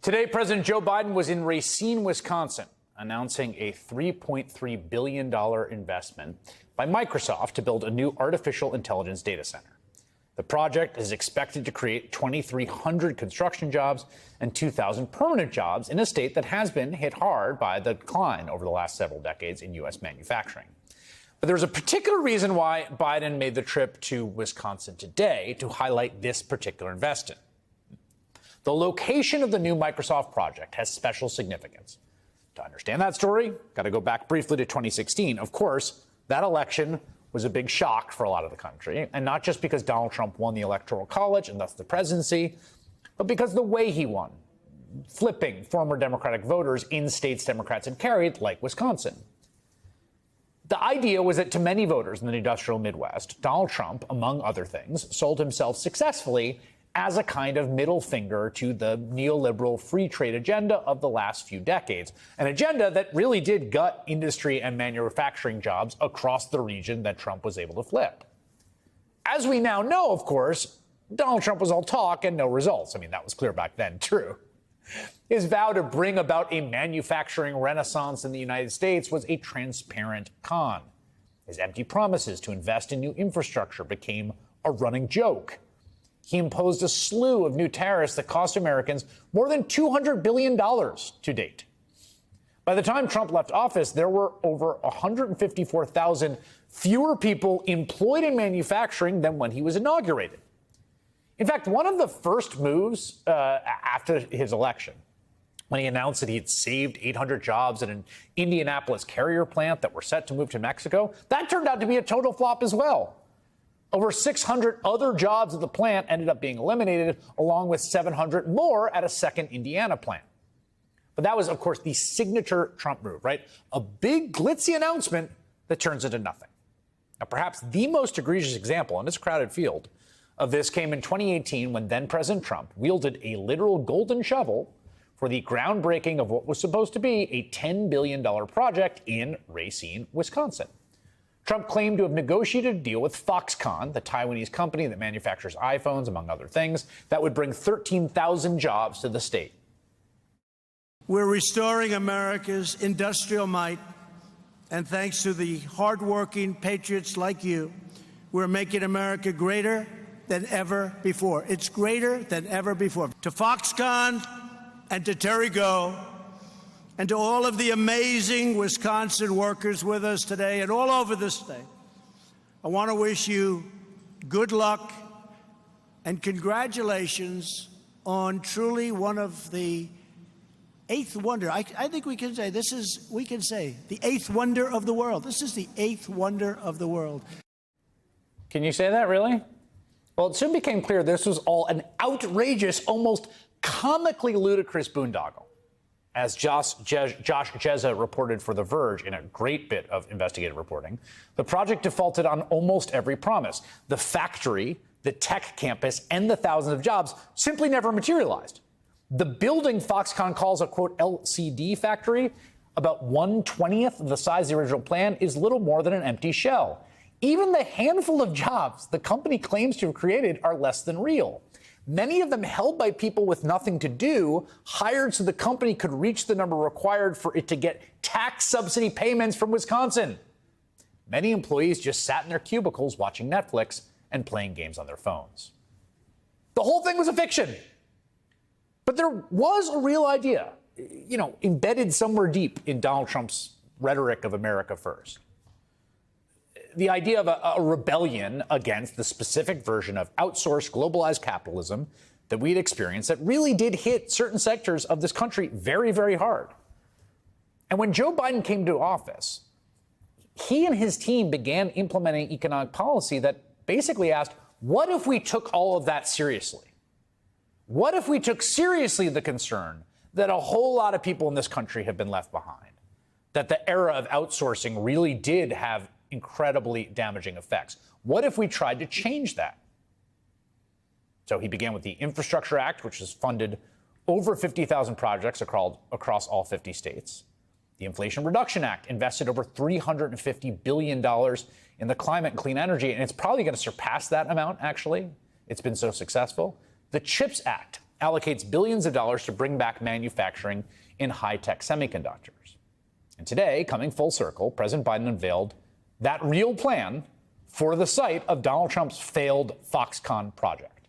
Today, President Joe Biden was in Racine, Wisconsin, announcing a $3.3 billion investment by Microsoft to build a new artificial intelligence data center. The project is expected to create 2,300 construction jobs and 2,000 permanent jobs in a state that has been hit hard by the decline over the last several decades in U.S. manufacturing. But there's a particular reason why Biden made the trip to Wisconsin today to highlight this particular investment. The location of the new Microsoft project has special significance. To understand that story, got to go back briefly to 2016. Of course, that election was a big shock for a lot of the country, and not just because Donald Trump won the Electoral College and thus the presidency, but because the way he won, flipping former Democratic voters in states Democrats had carried, like Wisconsin. The idea was that to many voters in the industrial Midwest, Donald Trump, among other things, sold himself successfully as a kind of middle finger to the neoliberal free trade agenda of the last few decades, an agenda that really did gut industry and manufacturing jobs across the region that Trump was able to flip. As we now know, of course, Donald Trump was all talk and no results. I mean, that was clear back then, true. His vow to bring about a manufacturing renaissance in the United States was a transparent con. His empty promises to invest in new infrastructure became a running joke. He imposed a slew of new tariffs that cost Americans more than $200 billion to date. By the time Trump left office, there were over 154,000 fewer people employed in manufacturing than when he was inaugurated. In fact, one of the first moves after his election, when he announced that he had saved 800 jobs at an Indianapolis carrier plant that were set to move to Mexico, that turned out to be a total flop as well. Over 600 other jobs at the plant ended up being eliminated, along with 700 more at a second Indiana plant. But that was, of course, the signature Trump move, right? A big, glitzy announcement that turns into nothing. Now, perhaps the most egregious example in this crowded field of this came in 2018 when then-President Trump wielded a literal golden shovel for the groundbreaking of what was supposed to be a $10 billion project in Racine, Wisconsin. Trump claimed to have negotiated a deal with Foxconn, the Taiwanese company that manufactures iPhones, among other things, that would bring 13,000 jobs to the state. We're restoring America's industrial might, and thanks to the hardworking patriots like you, we're making America greater than ever before. It's greater than ever before. To Foxconn and to Terry Gou, and to all of the amazing Wisconsin workers with us today and all over the state, I want to wish you good luck and congratulations on truly one of the eighth wonder. I think we can say the eighth wonder of the world. This is the eighth wonder of the world. Can you say that, really? Well, it soon became clear this was all an outrageous, almost comically ludicrous boondoggle. As Josh Jezza reported for The Verge in a great bit of investigative reporting, the project defaulted on almost every promise. The factory, the tech campus, and the thousands of jobs simply never materialized. The building Foxconn calls a, quote, LCD factory, about 1/20th of the size of the original plan, is little more than an empty shell. Even the handful of jobs the company claims to have created are less than real. Many of them held by people with nothing to do, hired so the company could reach the number required for it to get tax subsidy payments from Wisconsin. Many employees just sat in their cubicles watching Netflix and playing games on their phones. The whole thing was a fiction. But there was a real idea, embedded somewhere deep in Donald Trump's rhetoric of America first. The idea of a rebellion against the specific version of outsourced globalized capitalism that we'd experienced that really did hit certain sectors of this country very, very hard. And when Joe Biden came to office, he and his team began implementing economic policy that basically asked, what if we took all of that seriously? What if we took seriously the concern that a whole lot of people in this country have been left behind? That the era of outsourcing really did have incredibly damaging effects. What if we tried to change that? So he began with the Infrastructure Act, which has funded over 50,000 projects across all 50 states. The Inflation Reduction Act invested over $350 billion in the climate and clean energy, and it's probably going to surpass that amount, actually. It's been so successful. The CHIPS Act allocates billions of dollars to bring back manufacturing in high-tech semiconductors. And today, coming full circle, President Biden unveiled that real plan for the site of Donald Trump's failed Foxconn project.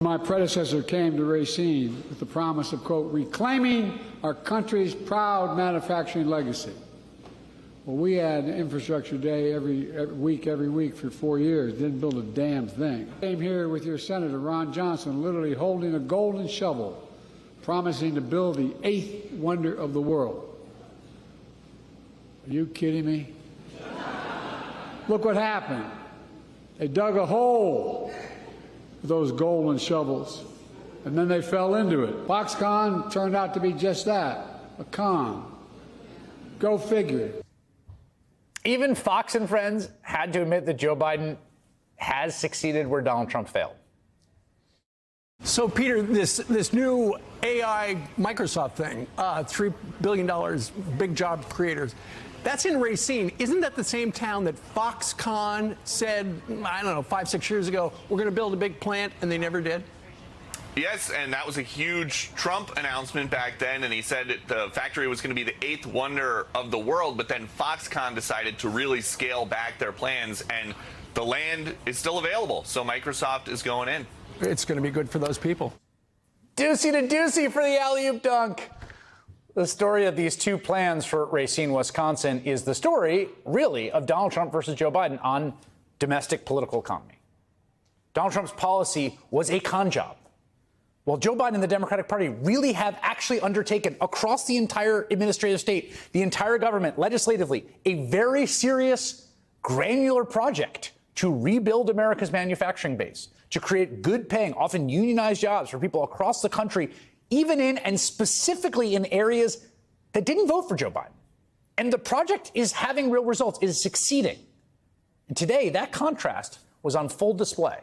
My predecessor came to Racine with the promise of, quote, reclaiming our country's proud manufacturing legacy. Well, we had infrastructure day every week for 4 years, didn't build a damn thing. Came here with your Senator, Ron Johnson, literally holding a golden shovel, promising to build the 8th wonder of the world. Are you kidding me? Look what happened. They dug a hole with those golden shovels, and then they fell into it. Foxconn turned out to be just that, a con. Go figure. Even Fox and Friends had to admit that Joe Biden has succeeded where Donald Trump failed. So, Peter, this new AI Microsoft thing, $3 billion, big job creators, that's in Racine. Isn't that the same town that Foxconn said, I don't know, 5-6 years ago, we're going to build a big plant, and they never did? Yes, and that was a huge Trump announcement back then, and he said the factory was going to be the 8th wonder of the world, but then Foxconn decided to really scale back their plans, and the land is still available, so Microsoft is going in. It's going to be good for those people. Doocy to doocy for the alley-oop dunk. The story of these two plans for Racine, Wisconsin, is the story, really, of Donald Trump versus Joe Biden on domestic political economy. Donald Trump's policy was a con job, while Joe Biden and the Democratic Party really have actually undertaken across the entire administrative state, the entire government, legislatively, a very serious, granular project to rebuild America's manufacturing base, to create good-paying, often unionized jobs for people across the country, even in and specifically in areas that didn't vote for Joe Biden. And the project is having real results, is succeeding. And today, that contrast was on full display